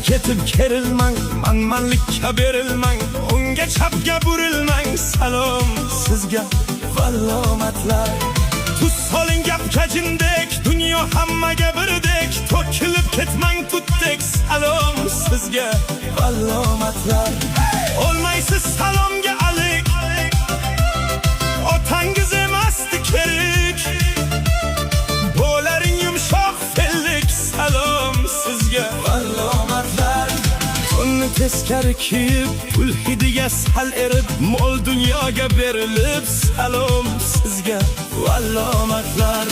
ketib kerilmang, manmanlikka berilmang, unga chapga burilmang. Salom sizga vallomatlar. Tuz soling gapga jindek, dunyo hammaga birdek, to'kilib ketmang tutdek. Salom sizga vallomatlar. Olmaysiz salomga alik, otangiz emasdi kerak, bo'laring yumshoq fellik. Salom sizga vallomatlar. Uni teskari kiyib, pul hidiga sal erib, mol dunyoga berilib. Salom sizga vallomatlar.